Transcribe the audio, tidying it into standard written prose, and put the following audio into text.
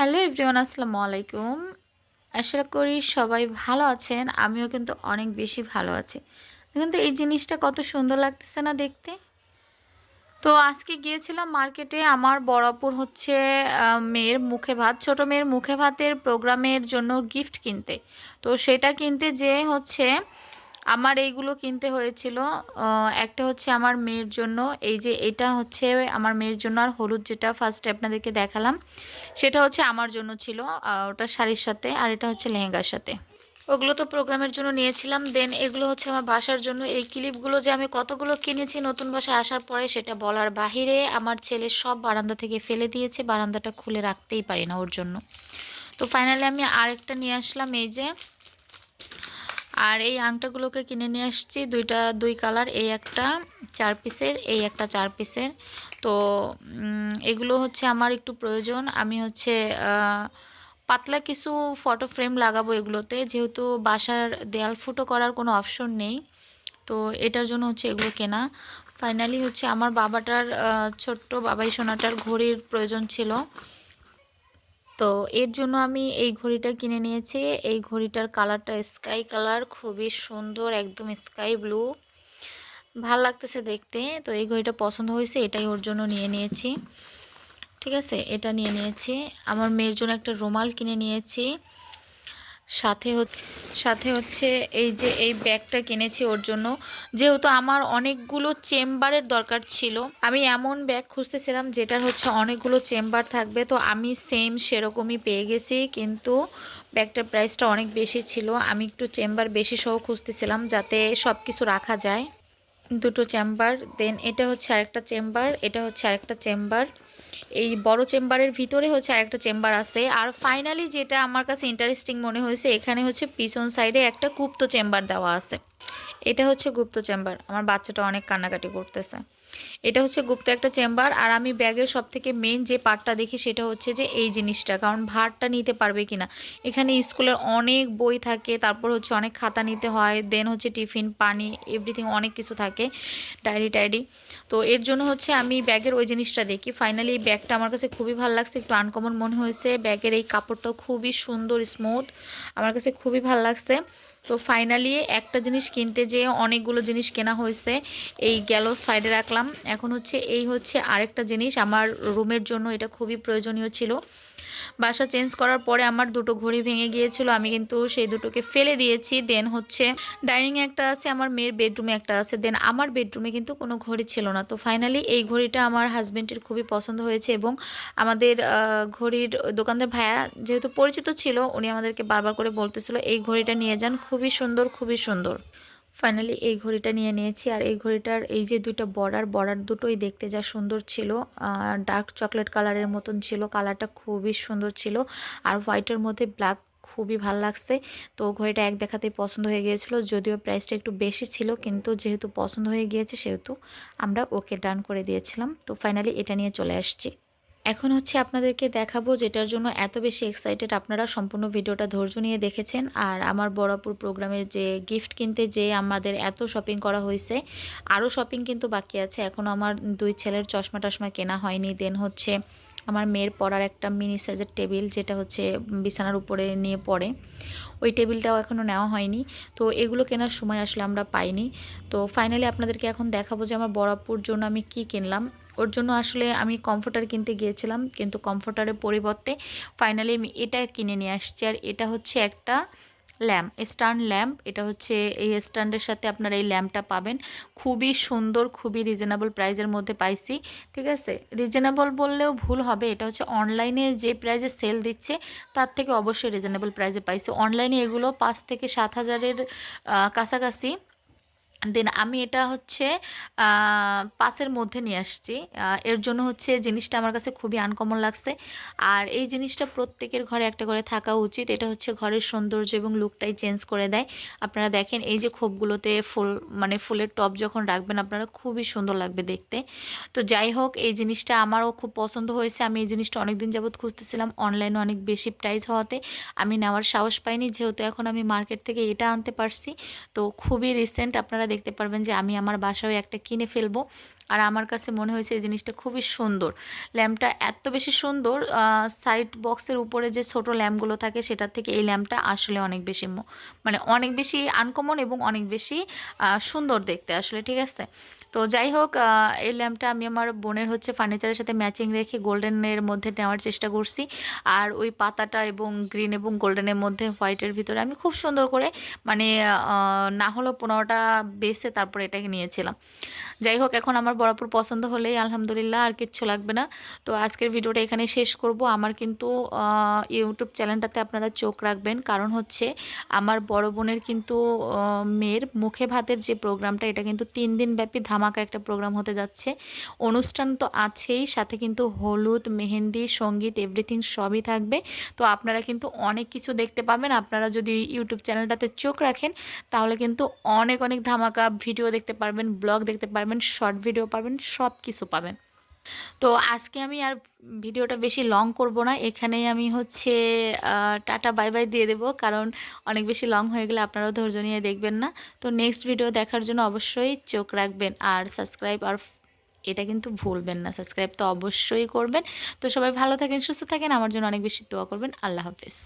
Hello everyone, আসসালামু আলাইকুম। আশা করি সবাই ভালো আছেন। আমিও কিন্তু অনেক বেশি ভালো আছি। দেখুন তো এই জিনিসটা কত সুন্দর লাগতেছে না দেখতে। তো আজকে গিয়েছিলাম মার্কেটে, আমার বড় আপুর হচ্ছে মেয়ের মুখে ভাত, ছোট মেয়ের মুখে ভাতের প্রোগ্রামের জন্য গিফট কিনতে। তো সেটা কিনতে যেয়ে হচ্ছে আমার এইগুলো কিনতে হয়েছিল। একটা হচ্ছে আমার মেয়ের জন্য, এই যে এটা হচ্ছে আমার মেয়ের জন্য, আর হলুদ যেটা ফার্স্টে আপনাদেরকে দেখালাম সেটা হচ্ছে আমার জন্য ছিল। ওটা শাড়ির সাথে, আর এটা হচ্ছে লেহেঙ্গার সাথে। ওগুলো তো প্রোগ্রামের জন্য নিয়েছিলাম। দেন এগুলো হচ্ছে আমার বাসার জন্য। এই ক্লিপগুলো যে আমি কতগুলো কিনেছি নতুন বাসায় আসার পরে সেটা বলার বাহিরে। আমার ছেলে সব বারান্দা থেকে ফেলে দিয়েছে, বারান্দাটা খুলে রাখতেই পারি না ওর জন্য। তো ফাইনালি আমি আরেকটা নিয়ে আসলাম, এই যে। আর এই আংটাগুলোকে কিনে নিয়ে আসছি, দুই কালার, এই একটা 4 পিসের, এই একটা 4 পিসের। তো এগুলো হচ্ছে আমার একটু প্রয়োজন। আমি হচ্ছে পাতলা কিছু ফটো ফ্রেম লাগাবো এগুলোতে, যেহেতু বাসার দেয়াল ফুটো করার কোনো অপশন নেই। তো এটার জন্য হচ্ছে এগুলো কেনা। ফাইনালি হচ্ছে আমার বাবাটার ছোট্ট বাবাই সোনাটার ঘড়ির প্রয়োজন ছিল। তো এর জন্য আমি এই ঘড়িটা কিনে নিয়েছি। এই ঘড়িটার কালারটা স্কাই কালার, খুবই সুন্দর, একদম স্কাই ব্লু, ভাল লাগতেছে দেখতে। তো এই ঘড়িটা পছন্দ হয়েছে, এটাই ওর জন্য নিয়ে নিয়েছি। ঠিক আছে, এটা নিয়ে নিয়েছি। আমার মেয়ের জন্য একটা রুমাল কিনে নিয়েছি। সাথে সাথে হচ্ছে এই যে এই ব্যাগটা কিনেছি ওর জন্য, যেহেতু আমার অনেকগুলো চেম্বারের দরকার ছিল। আমি এমন ব্যাগ খুঁজতেছিলাম যেটার হচ্ছে অনেকগুলো চেম্বার থাকবে। তো আমি সেম সেরকমই পেয়ে গেছি, কিন্তু ব্যাগটার প্রাইসটা অনেক বেশি ছিল। আমি একটু চেম্বার বেশি সহ খুঁজতেছিলাম যাতে সব কিছু রাখা যায়। দুটো চেম্বার, দেন এটা হচ্ছে আরেকটা চেম্বার, এটা হচ্ছে আরেকটা চেম্বার। এই বড় চেম্বারের ভিতরে হচ্ছে আরেকটা চেম্বার আছে। আর ফাইনালি যেটা আমার কাছে ইন্টারেস্টিং মনে হয়েছে, এখানে হচ্ছে পিছন সাইডে একটা গুপ্ত চেম্বার দেওয়া আছে। এটা হচ্ছে গুপ্ত চেম্বার। আমার বাচ্চাটা অনেক কান্নাকাটি করতেছে। এটা হচ্ছে গুপ্ত একটা চেম্বার। আর আমি ব্যাগের সব থেকে মেন যে পার্টটা দেখি সেটা হচ্ছে যে এই জিনিসটা, কারণ ভারটা নিতে পারবে কিনা। এখানে স্কুলের অনেক বই থাকে, তারপর হচ্ছে অনেক খাতা নিতে হয়, দেন হচ্ছে টিফিন, পানি, এভরিথিং অনেক কিছু থাকে, ডায়েরি টায়েরি। তো এর জন্য হচ্ছে আমি ব্যাগের ওই জিনিসটা দেখি। ফাইনালি এই ব্যাগটা আমার কাছে খুবই ভালো লাগছে, একটু আনকমন মনে হয়েছে। ব্যাগের এই কাপড়টাও খুবই সুন্দর, স্মুথ, আমার কাছে খুবই ভালো লাগছে। তো ফাইনালি একটা জিনিস কিনতে যেয়ে অনেকগুলো জিনিস কেনা হয়েছে, এই গেল সাইডে রাখলাম। এখন হচ্ছে এই হচ্ছে আরেকটা জিনিস আমার রুমের জন্য, এটা খুবই প্রয়োজনীয় ছিল। বাসা চেঞ্জ করার পরে আমার দুটো ঘড়ি ভেঙে গিয়েছিল, আমি কিন্তু সেই দুটোকে ফেলে দিয়েছি। দেন হচ্ছে ডাইনিংয়ে একটা আছে, আমার মেয়ের বেডরুমে একটা আছে, দেন আমার বেডরুমে কিন্তু কোনো ঘড়ি ছিল না। তো ফাইনালি এই ঘড়িটা আমার হাজব্যান্ডের খুবই পছন্দ হয়েছে, এবং আমাদের ঘড়ির দোকানদার ভাইয়া যেহেতু পরিচিত ছিল, উনি আমাদেরকে বারবার করে বলতেছিল এই ঘড়িটা নিয়ে যান, খুবই সুন্দর, খুবই সুন্দর। ফাইনালি এই ঘড়িটা নিয়ে নিয়েছি। আর এই ঘড়িটার এই যে দুটো বর্ডার দুটোই দেখতে যা সুন্দর ছিল, ডার্ক চকলেট কালারের মতন ছিল, কালারটা খুবই সুন্দর ছিল। আর হোয়াইটের মধ্যে ব্ল্যাক, খুবই ভাল লাগছে। তো ঘড়িটা এক দেখাতেই পছন্দ হয়ে গিয়েছিল, যদিও প্রাইসটা একটু বেশি ছিল, কিন্তু যেহেতু পছন্দ হয়ে গিয়েছে সেহেতু আমরা ওকে ডান করে দিয়েছিলাম। তো ফাইনালি এটা নিয়ে চলে আসছি। এখন হচ্ছে আপনাদেরকে দেখাবো যেটার জন্য এত বেশি এক্সাইটেড আপনারা, সম্পূর্ণ ভিডিওটা ধৈর্য নিয়ে দেখেছেন। আর আমার বড়পুর প্রোগ্রামের যে গিফট কিনতে যে আমাদের এত শপিং করা হয়েছে, আরও শপিং কিন্তু বাকি আছে। এখনও আমার দুই ছেলের চশমা টশমা কেনা হয়নি। দেন হচ্ছে আমার মেয়ের পড়ার একটা মিনি সাইজের টেবিল, যেটা হচ্ছে বিছানার উপরে নিয়ে পড়ে, ওই টেবিলটাও এখনও নেওয়া হয়নি। তো এগুলো কেনার সময় আসলে আমরা পাইনি। তো ফাইনালি আপনাদেরকে এখন দেখাবো যে আমার বড়াপুর জন্য আমি কি কিনলাম। ওর জন্য আসলে আমি কমফোর্টার কিনতে গিয়েছিলাম, কিন্তু কমফোর্টারের পরিবর্তে ফাইনালি আমি এটা কিনে নিয়ে আসছি। আর এটা হচ্ছে একটা ল্যাম্প, স্ট্যান্ড ল্যাম্প। এটা হচ্ছে এই স্ট্যান্ডের সাথে আপনারা এই ল্যাম্পটা পাবেন। খুবই সুন্দর, খুবই রিজনেবল প্রাইজের মধ্যে পাইছি। ঠিক আছে, রিজনেবল বললেও ভুল হবে, এটা হচ্ছে অনলাইনে যে প্রাইজে সেল দিচ্ছে তার থেকে অবশ্যই রিজনেবল প্রাইজে পাইছি। অনলাইনে এগুলো 5 থেকে 7 হাজারের কাছাকাছি। দেন আমি এটা হচ্ছে 5-এর মধ্যে নিয়ে আসছি। এর জন্য হচ্ছে জিনিসটা আমার কাছে খুবই আনকমন লাগছে। আর এই জিনিসটা প্রত্যেকের ঘরে একটা করে থাকা উচিত। এটা হচ্ছে ঘরের সৌন্দর্য এবং লুকটাই চেঞ্জ করে দেয়। আপনারা দেখেন এই যে খোপগুলোতে ফুল, মানে ফুলের টব যখন রাখবেন আপনারা, খুবই সুন্দর লাগবে দেখতে। তো যাই হোক, এই জিনিসটা আমারও খুব পছন্দ হয়েছে। আমি এই জিনিসটা অনেকদিন যাবত খুঁজতেছিলাম, অনলাইনে অনেক বেশি প্রাইস হওয়াতে আমি নেওয়ার সাহস পাইনি, যেহেতু এখন আমি মার্কেট থেকে এটা আনতে পারছি। তো খুবই রিসেন্ট আপনারা দেখতে পারবেন যে আমি আমার বাসায় একটা কিনে ফেলবো। আর আমার কাছে মনে হয়েছে এই জিনিসটা খুবই সুন্দর। ল্যাম্পটা এত বেশি সুন্দর, সাইড বক্সের উপরে যে ছোট ল্যাম্পগুলো থাকে সেটার থেকে এই ল্যাম্পটা আসলে অনেক বেশি মানে অনেক বেশি আনকমন এবং অনেক বেশি সুন্দর দেখতে আসলে, ঠিক আছে। তো যাই হোক, এই ল্যাম্পটা আমি আমার বোনের হচ্ছে ফার্নিচারের সাথে ম্যাচিং রেখে গোল্ডেনের মধ্যে নেওয়ার চেষ্টা করছি। আর ওই পাতাটা এবং গ্রিন এবং গোল্ডেনের মধ্যে হোয়াইটের ভিতরে আমি খুব সুন্দর করে মানে না হলেও 15টা বেসে তারপরে এটাকে নিয়েছিলাম। যাই হোক, এখন আমার বরাবর পছন্দ হলেই আলহামদুলিল্লাহ, আর কিচ্ছু লাগবে না। তো আজকের ভিডিওটা এখানে শেষ করব। আমার কিন্তু ইউটিউব চ্যানেলটাতে আপনারা চোখ রাখবেন, কারণ হচ্ছে আমার বড় বোনের কিন্তু মেয়ের মুখে ভাতের যে প্রোগ্রামটা, এটা কিন্তু 3 দিন ব্যাপী ধামাকা একটা প্রোগ্রাম হতে যাচ্ছে। অনুষ্ঠান তো আছেই, সাথে কিন্তু হলুদ, মেহেন্দি, সঙ্গীত, এভরিথিং সবই থাকবে। তো আপনারা কিন্তু অনেক কিছু দেখতে পাবেন। আপনারা যদি ইউটিউব চ্যানেলটাতে চোখ রাখেন তাহলে কিন্তু অনেক অনেক ধামাকা ভিডিও দেখতে পারবেন, ব্লগ দেখতে পারবেন, শর্ট ভিডিও পাবেন, সব কিছু পাবেন। তো আজকে আমি আর ভিডিওটা বেশি লং করব না, এখানেই আমি হচ্ছে টাটা বাই বাই দিয়ে দেবো, কারণ অনেক বেশি লং হয়ে গেলে আপনারাও ধৈর্য নিয়ে দেখবেন না। তো নেক্সট ভিডিও দেখার জন্য অবশ্যই চোখ রাখবেন, আর সাবস্ক্রাইব আর এটা কিন্তু ভুলবেন না, সাবস্ক্রাইব তো অবশ্যই করবেন। তো সবাই ভালো থাকেন, সুস্থ থাকেন, আমার জন্য অনেক বেশি দোয়া করবেন। আল্লাহ হাফেজ।